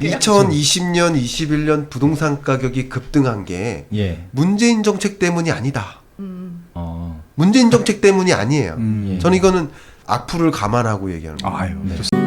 2020년, 21년 부동산 가격이 급등한 게 예. 문재인 정책 때문이 아니다. 어. 문재인 정책 때문이 아니에요. 예. 저는 이거는 악플을 감안하고 얘기하는 거예요. 아유, 네. 좋습니다.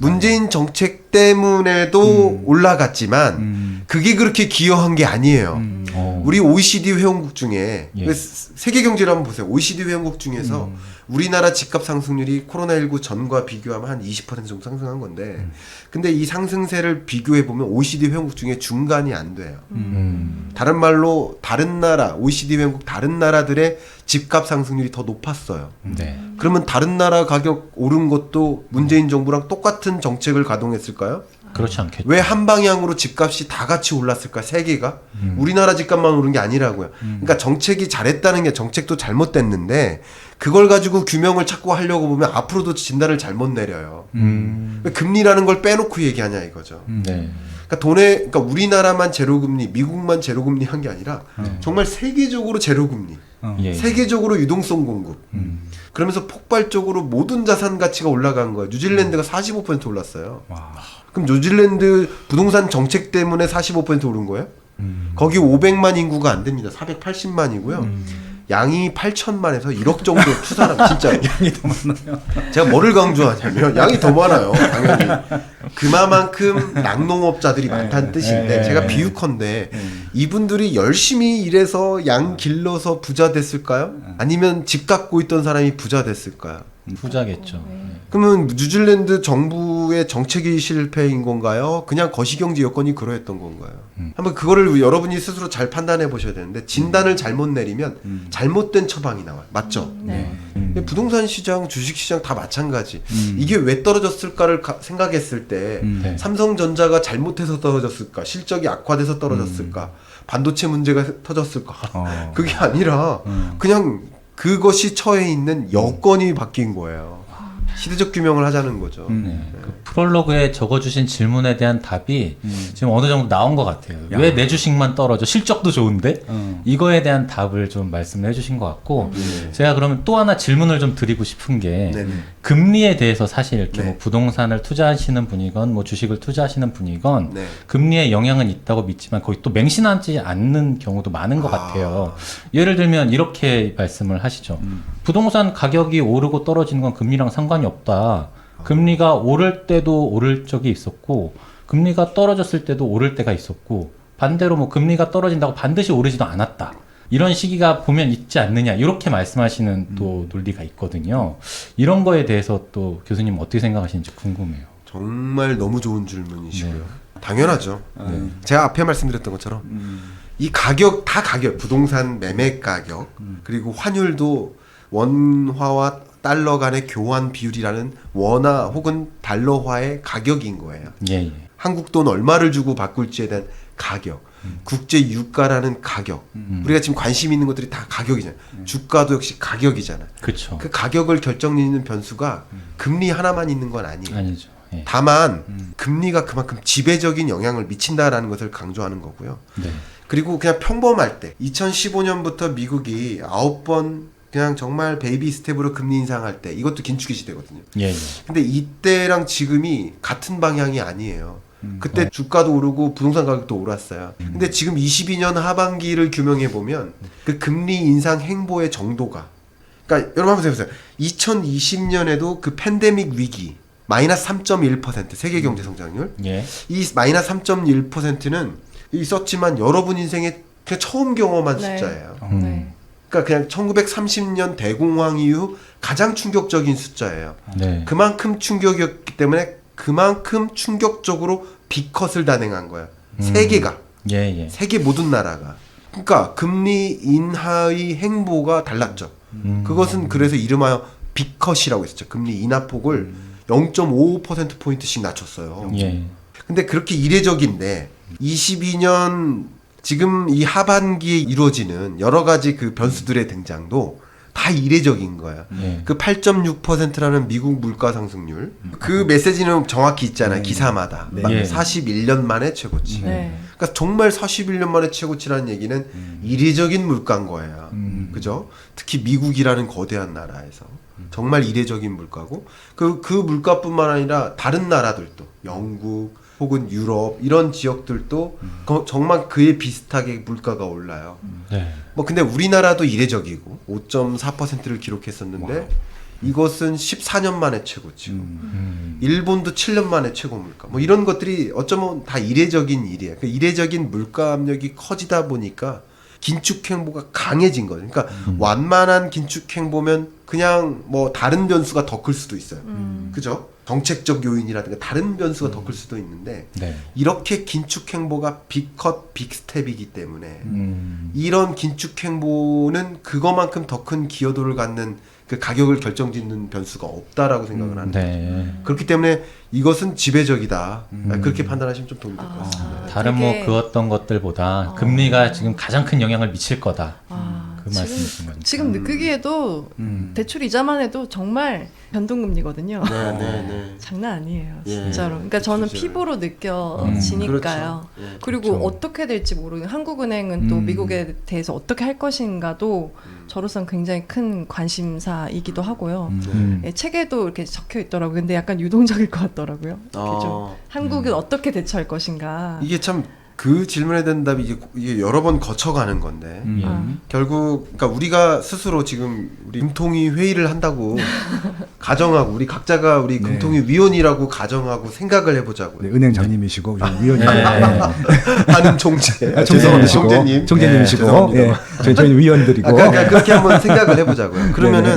문재인 정책 때문에도 올라갔지만 그게 그렇게 기여한 게 아니에요. 어. 우리 OECD 회원국 중에 예. 세계 경제를 한번 보세요. OECD 회원국 중에서 우리나라 집값 상승률이 코로나19 전과 비교하면 한 20% 정도 상승한 건데 근데 이 상승세를 비교해 보면 OECD 회원국 중에 중간이 안 돼요. 다른 말로 다른 나라 OECD 회원국 다른 나라들의 집값 상승률이 더 높았어요. 네. 그러면 다른 나라 가격 오른 것도 문재인 정부랑 똑같은 정책을 가동했을까요? 그렇지 않겠죠. 왜 한 방향으로 집값이 다 같이 올랐을까? 세 개가? 우리나라 집값만 오른 게 아니라고요. 그러니까 정책이 잘했다는 게 정책도 잘못됐는데 그걸 가지고 규명을 찾고 하려고 보면 앞으로도 진단을 잘못 내려요. 금리라는 걸 빼놓고 얘기하냐 이거죠. 네. 그러니까 우리나라만 제로금리, 미국만 제로금리 한 게 아니라 정말 세계적으로 제로금리, 예. 세계적으로 유동성 공급. 그러면서 폭발적으로 모든 자산 가치가 올라간 거예요. 뉴질랜드가 45% 올랐어요. 와. 그럼 뉴질랜드 부동산 정책 때문에 45% 오른 거예요? 거기 500만 인구가 안 됩니다. 480만이고요. 양이 8천만에서 1억 정도 추산하면 진짜 양이 더 많아요. 제가 뭐를 강조하냐면 양이 더 많아요. 당연히 그만큼 낙농업자들이 많다는 뜻인데 제가 비유컨대 이분들이 열심히 일해서 양 길러서 부자 됐을까요? 아니면 집 갖고 있던 사람이 부자 됐을까요? 부자겠죠. 그러면 뉴질랜드 정부의 정책이 실패인 건가요? 그냥 거시경제 여건이 그러했던 건가요? 한번 그거를 여러분이 스스로 잘 판단해 보셔야 되는데 진단을 잘못 내리면 잘못된 처방이 나와요. 맞죠? 네. 근데 부동산 시장, 주식 시장 다 마찬가지. 이게 왜 떨어졌을까를 생각했을 때 네. 삼성전자가 잘못해서 떨어졌을까? 실적이 악화돼서 떨어졌을까? 반도체 문제가 터졌을까? 그게 아니라 그냥 그것이 처해 있는 여건이 바뀐 거예요. 시대적 규명을 하자는 거죠. 네. 그 프롤로그에 적어주신 질문에 대한 답이 지금 어느 정도 나온 것 같아요. 왜 내 주식만 떨어져? 실적도 좋은데? 이거에 대한 답을 좀 말씀을 해주신 것 같고 제가 그러면 또 하나 질문을 좀 드리고 싶은 게 네네. 금리에 대해서 사실 이렇게 네. 뭐 부동산을 투자하시는 분이건 뭐 주식을 투자하시는 분이건 네. 금리에 영향은 있다고 믿지만 거의 또 맹신하지 않는 경우도 많은 것 같아요. 예를 들면 이렇게 말씀을 하시죠. 부동산 가격이 오르고 떨어지는 건 금리랑 상관이 없다. 금리가 오를 때도 오를 적이 있었고 금리가 떨어졌을 때도 오를 때가 있었고 반대로 뭐 금리가 떨어진다고 반드시 오르지도 않았다. 이런 시기가 보면 있지 않느냐 이렇게 말씀하시는 또 논리가 있거든요. 이런 거에 대해서 또 교수님 어떻게 생각하시는지 궁금해요. 정말 너무 좋은 질문이시고요. 당연하죠. 제가 앞에 말씀드렸던 것처럼 이 가격 다 가격, 부동산 매매 가격 그리고 환율도 원화와 달러 간의 교환 비율이라는 원화 혹은 달러화의 가격인 거예요. 예, 예. 한국 돈 얼마를 주고 바꿀지에 대한 가격, 국제 유가라는 가격. 우리가 지금 관심 있는 것들이 다 가격이잖아요. 주가도 역시 가격이잖아요. 그렇죠. 그 가격을 결정짓는 변수가 금리 하나만 있는 건 아니에요. 아니죠. 예. 다만 금리가 그만큼 지배적인 영향을 미친다라는 것을 강조하는 거고요. 네. 그리고 그냥 평범할 때 2015년부터 미국이 9번 그냥 정말 베이비 스텝으로 금리 인상할 때 이것도 긴축의 시대거든요. 예, 예. 근데 이때랑 지금이 같은 방향이 아니에요. 그때 주가도 오르고 부동산 가격도 오랐어요. 근데 지금 22년 하반기를 규명해 보면 그 금리 인상 행보의 정도가 그러니까 여러분 한번 생각해보세요. 2020년에도 그 팬데믹 위기 마이너스 3.1% 세계 경제 성장률 예. 이 마이너스 3.1%는 있었지만 여러분 인생에 그냥 처음 경험한 네. 숫자예요. 네. 그러니까 그냥 1930년 대공황 이후 가장 충격적인 숫자예요. 네. 그만큼 충격이었기 때문에 그만큼 충격적으로 B컷을 단행한 거예요. 세계가. 예, 예. 세계 모든 나라가. 그러니까 금리 인하의 행보가 달랐죠. 그것은 그래서 이름하여 B컷이라고 했었죠. 금리 인하폭을 0.55%포인트씩 낮췄어요. 예. 근데 그렇게 이례적인데 22년 지금 이 하반기에 이루어지는 여러 가지 그 변수들의 등장도 다 이례적인 거야. 예. 그 8.6%라는 미국 물가 상승률. 그 메시지는 정확히 있잖아요. 기사마다. 네. 예. 41년 만에 최고치. 네. 그러니까 정말 41년 만에 최고치라는 얘기는 이례적인 물가인 거예요. 그죠? 특히 미국이라는 거대한 나라에서 정말 이례적인 물가고 그 물가뿐만 아니라 다른 나라들도 영국 혹은 유럽 이런 지역들도 정말 그에 비슷하게 물가가 올라요. 네. 뭐 근데 우리나라도 이례적이고 5.4%를 기록했었는데 와우. 이것은 14년 만에 최고치고 일본도 7년 만에 최고 물가 뭐 이런 것들이 어쩌면 다 이례적인 일이에요. 그 이례적인 물가 압력이 커지다 보니까 긴축 행보가 강해진 거죠. 그러니까 완만한 긴축 행보면 그냥 뭐 다른 변수가 더 클 수도 있어요. 그죠? 정책적 요인이라든가 다른 변수가 더 클 수도 있는데 네. 이렇게 긴축 행보가 빅컷 빅스텝이기 때문에 음. 이런 긴축 행보는 그거만큼 더 큰 기여도를 갖는 그 가격을 결정짓는 변수가 없다라고 생각을 하는 거죠. 네. 그렇기 때문에 이것은 지배적이다. 그렇게 판단하시면 좀 도움이 될 것 같습니다. 다른 되게- 뭐 그 어떤 것들보다 금리가 지금 가장 큰 영향을 미칠 거다. 그 말씀이신 거죠. 지금 느끼기에도 대출 이자만 해도 정말 변동금리거든요. 네. 장난 아니에요, 예. 진짜로. 그러니까 저는 그렇죠. 피부로 느껴지니까요. 그렇죠. 예, 그리고 그렇죠. 어떻게 될지 모르는 한국은행은 또 미국에 대해서 어떻게 할 것인가도 저로서는 굉장히 큰 관심사이기도 하고요. 예, 책에도 이렇게 적혀 있더라고요. 근데 약간 유동적일 것 같더라고요. 이렇게 좀 한국은 어떻게 대처할 것인가. 이게 참 그 질문에 대한 답이 이게 여러 번 거쳐가는 건데 결국 그러니까 우리가 스스로 지금 우리 금통위 회의를 한다고 가정하고 우리 각자가 우리 네. 금통위 위원이라고 가정하고 생각을 해보자고요. 네, 은행장님이시고 위원님 하는 총재, 총재님이시고 총재님, 총재님이시고 죄송합니다. 저희는 위원들이고 그러니까 그렇게 한번 생각을 해보자고요. 그러면은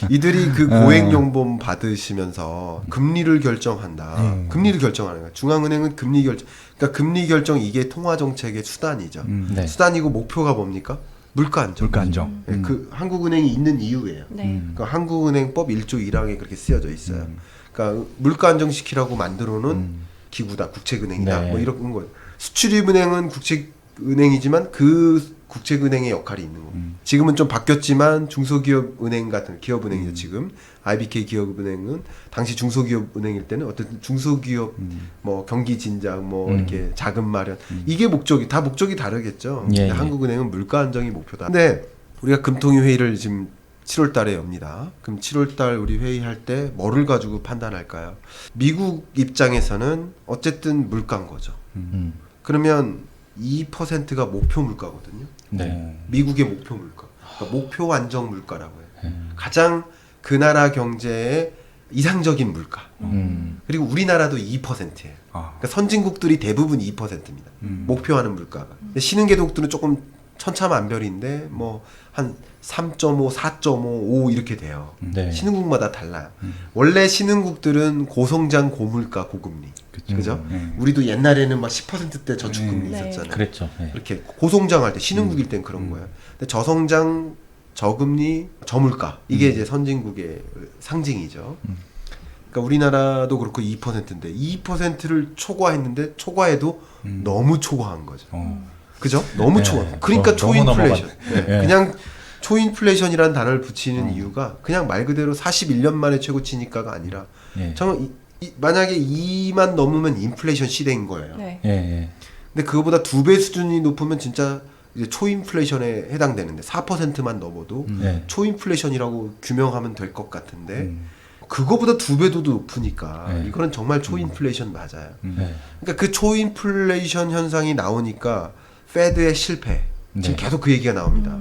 이들이 그 고액용범 받으시면서 금리를 결정한다. 금리를 결정하는 거예요. 중앙은행은 금리 결정. 그러니까 금리 결정 이게 통화 정책의 수단이죠. 네. 수단이고 목표가 뭡니까? 물가 안정. 물가 안정. 네, 그 한국은행이 있는 이유예요. 네. 그러니까 한국은행법 1조 1항에 그렇게 쓰여져 있어요. 그러니까 물가 안정시키라고 만들어 놓은 기구다. 국책은행이다. 네. 뭐 이런 거예요. 수출입은행은 국책은행이지만 그 국책은행의 역할이 있는 거고. 지금은 좀 바뀌었지만 중소기업은행 같은 기업은행이죠. 지금 IBK 기업은행은 당시 중소기업은행일 때는 어쨌든 중소기업 뭐 경기 진작 뭐 이렇게 자금 마련 이게 목적이 다르겠죠. 예, 근데 예. 한국은행은 물가 안정이 목표다. 근데 우리가 금통위 회의를 지금 7월 달에 엽니다. 그럼 7월 달 우리 회의할 때 뭐를 가지고 판단할까요? 미국 입장에서는 어쨌든 물가인 거죠. 그러면 2%가 목표 물가거든요. 네. 미국의 목표 물가. 그러니까 목표 안정 물가라고 해요. 가장 그 나라 경제의 이상적인 물가. 그리고 우리나라도 2%예요. 그러니까 선진국들이 대부분 2%입니다. 목표하는 물가가. 근데 신흥계독들은 조금 천차만별인데 뭐 한 3.5, 4.5, 5 이렇게 돼요. 네. 신흥국마다 달라요. 원래 신흥국들은 고성장 고물가 고금리. 그죠? 우리도 옛날에는 막 10%대 저축금리 네. 있었잖아요. 그랬죠. 네. 그렇게 고성장할 때 신흥국일 땐 그런 거예요. 근데 저성장, 저금리, 저물가 이게 이제 선진국의 상징이죠. 그러니까 우리나라도 그렇고 2%인데 2%를 초과했는데 초과해도 너무 초과한 거죠. 그죠? 너무 네. 초과. 그러니까 너무 초인플레이션. 넘어갔네. 네. 그냥 초인플레이션이라는 단어를 붙이는 이유가 그냥 말 그대로 41년 만에 최고치니까가 아니라 예. 정말 만약에 2만 넘으면 인플레이션 시대인 거예요. 네. 예, 예. 근데 그거보다 2배 수준이 높으면 진짜 이제 초인플레이션에 해당되는데 4%만 넘어도 네. 초인플레이션이라고 규명하면 될 것 같은데 그거보다 2배도 높으니까 네. 이거는 정말 초인플레이션 맞아요. 네. 그러니까 그 초인플레이션 현상이 나오니까 페드의 실패 지금 네. 계속 그 얘기가 나옵니다.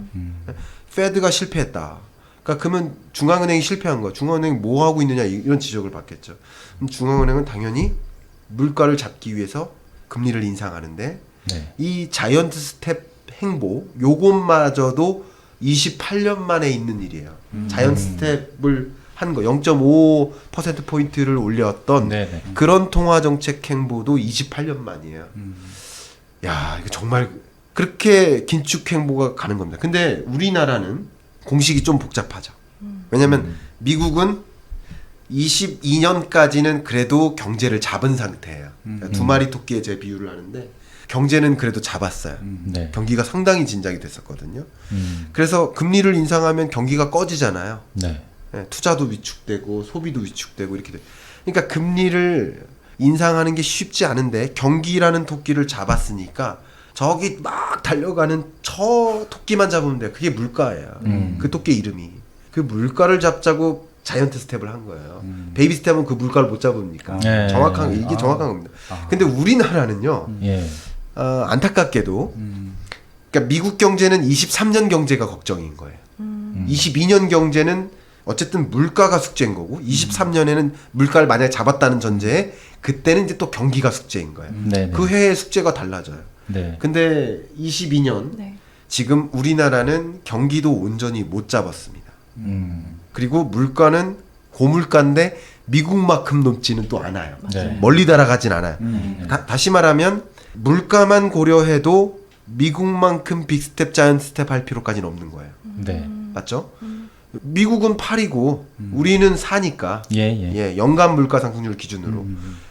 페드가 실패했다. 그러니까 그러면 중앙은행이 실패한 거. 중앙은행이 뭐 하고 있느냐 이런 지적을 받겠죠. 그럼 중앙은행은 당연히 물가를 잡기 위해서 금리를 인상하는데 네. 이 자이언트 스텝 행보 요것마저도 28년 만에 있는 일이에요. 자이언트 스텝을 한 거 0.5% 포인트를 올렸던 네, 네. 그런 통화 정책 행보도 28년 만이에요. 야, 이거 정말 그렇게 긴축 행보가 가는 겁니다. 근데 우리나라는 공식이 좀 복잡하죠. 왜냐면 미국은 22년까지는 그래도 경제를 잡은 상태예요. 그러니까 두 마리 토끼의 제 비유를 하는데 경제는 그래도 잡았어요. 네. 경기가 상당히 진작이 됐었거든요. 그래서 금리를 인상하면 경기가 꺼지잖아요. 네. 예, 투자도 위축되고 소비도 위축되고 이렇게 돼. 그러니까 금리를 인상하는 게 쉽지 않은데 경기라는 토끼를 잡았으니까 저기 막 달려가는 저 토끼만 잡으면 돼. 그게 물가예요. 그 토끼 이름이. 그 물가를 잡자고 자이언트 스텝을 한 거예요. 베이비 스텝은 그 물가를 못 잡으니까. 네. 정확한 이게 정확한 겁니다. 근데 우리나라는요. 예. 안타깝게도 그러니까 미국 경제는 23년 경제가 걱정인 거예요. 22년 경제는 어쨌든 물가가 숙제인 거고 23년에는 물가를 만약에 잡았다는 전제에 그때는 이제 또 경기가 숙제인 거예요. 네. 그 해의 숙제가 달라져요. 네. 근데 22년 네. 지금 우리나라는 경기도 온전히 못 잡았습니다. 그리고 물가는 고물가인데 미국만큼 높지는 또 않아요. 네. 멀리 날아가진 않아요. 다시 말하면 물가만 고려해도 미국만큼 빅스텝, 자이언트 스텝 할 필요까지는 없는 거예요. 네. 맞죠? 미국은 8이고 우리는 4니까 예. 연간 물가 상승률 기준으로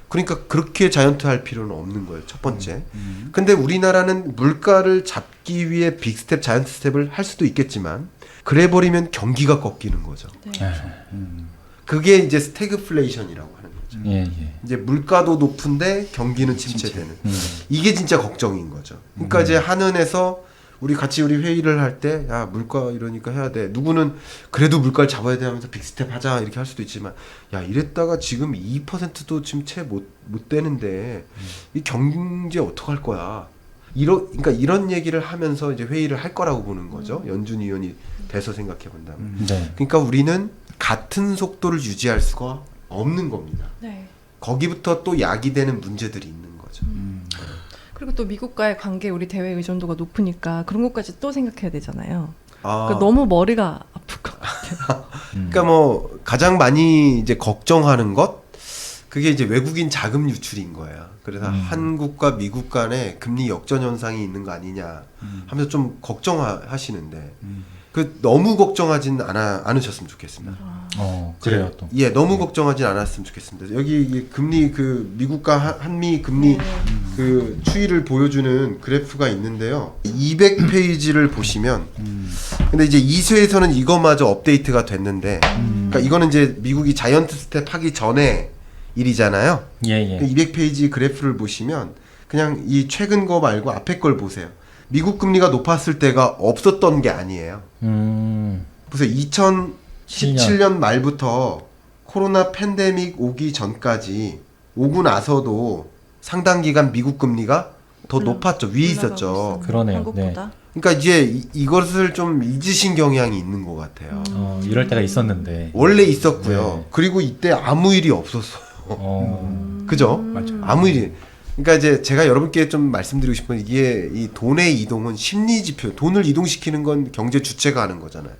그러니까 그렇게 자이언트 할 필요는 없는 거예요. 첫 번째. 근데 우리나라는 물가를 잡기 위해 빅스텝, 자이언트 스텝을 할 수도 있겠지만 그래 버리면 경기가 꺾이는 거죠. 네. 그게 이제 스태그플레이션이라고 하는 거죠. 예. 이제 물가도 높은데 경기는 침체되는. 이게 진짜 걱정인 거죠. 그러니까 이제 한은에서 우리 회의를 할 때 야 물가 이러니까 해야 돼. 누구는 그래도 물가를 잡아야 돼 하면서 빅스텝 하자 이렇게 할 수도 있지만 야 이랬다가 지금 2%도 지금 채 못 되는데 이 경제 어떡할 거야. 그러니까 이런 얘기를 하면서 이제 회의를 할 거라고 보는 거죠. 연준 의원이 돼서 생각해 본다면. 네. 그러니까 우리는 같은 속도를 유지할 수가 없는 겁니다. 네. 거기부터 또 야기되는 문제들이 있는 거죠. 그리고 또 미국과의 관계 우리 대외 의존도가 높으니까 그런 것까지 또 생각해야 되잖아요. 아, 그러니까 너무 머리가 아플 것 같아요. 그러니까 뭐 가장 많이 이제 걱정하는 것 그게 이제 외국인 자금 유출인 거예요. 그래서 한국과 미국 간에 금리 역전 현상이 있는 거 아니냐 하면서 좀 걱정하시는데 그 너무 걱정하진 않으셨으면 좋겠습니다. 그래요 또. 예, 너무 걱정하진 않았으면 좋겠습니다. 여기 이 금리 그 미국과 한미 금리 그 추이를 보여주는 그래프가 있는데요. 200페이지를 보시면 근데 이제 2쇄에서는 이거마저 업데이트가 됐는데 그러니까 이거는 이제 미국이 자이언트 스텝 하기 전에 일이잖아요. 예. 200페이지 그래프를 보시면 그냥 이 최근 거 말고 앞에 걸 보세요. 미국 금리가 높았을 때가 없었던 게 아니에요. 그래서 2017년 말부터 코로나 팬데믹 오기 전까지 오고 나서도 상당 기간 미국 금리가 더 높았죠. 위에 있었죠. 그러네요. 한국보다. 그러니까 이제 이것을 좀 잊으신 경향이 있는 것 같아요. 이럴 때가 있었는데. 원래 있었고요. 네. 그리고 이때 아무 일이 없었어요. 그죠? 맞아. 아무 일이. 그러니까 이제 제가 여러분께 좀 말씀드리고 싶은 건 이게 이 돈의 이동은 심리 지표, 돈을 이동시키는 건 경제 주체가 하는 거잖아요.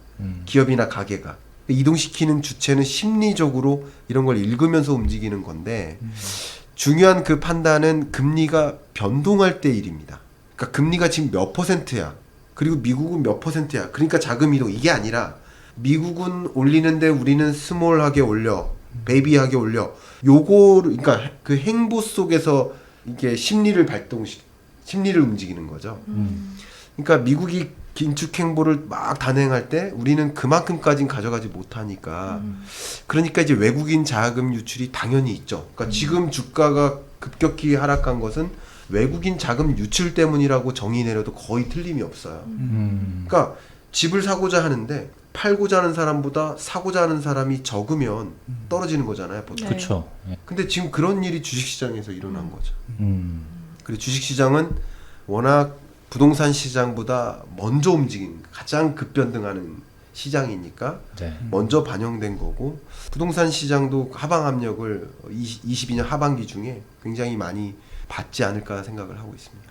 기업이나 가게가. 이동시키는 주체는 심리적으로 이런 걸 읽으면서 움직이는 건데 중요한 그 판단은 금리가 변동할 때 일입니다. 그러니까 금리가 지금 몇 %야. 그리고 미국은 몇 %야. 그러니까 자금 이동 이게 아니라 미국은 올리는데 우리는 스몰하게 올려. 베이비하게 올려. 요거를 그러니까 그 행보 속에서 이게 심리를 움직이는 거죠. 그러니까 미국이 긴축 행보를 막 단행할 때 우리는 그만큼까지는 가져가지 못하니까 그러니까 이제 외국인 자금 유출이 당연히 있죠. 그러니까 지금 주가가 급격히 하락한 것은 외국인 자금 유출 때문이라고 정의 내려도 거의 틀림이 없어요. 그러니까 집을 사고자 하는데 팔고자 하는 사람보다 사고자 하는 사람이 적으면 떨어지는 거잖아요, 보통. 네. 그렇죠. 근데 지금 그런 일이 주식시장에서 일어난 거죠. 그리고 주식시장은 워낙 부동산 시장보다 먼저 움직이는 가장 급변등하는 시장이니까 네. 먼저 반영된 거고 부동산 시장도 하방 압력을 22년 하반기 중에 굉장히 많이 받지 않을까 생각을 하고 있습니다.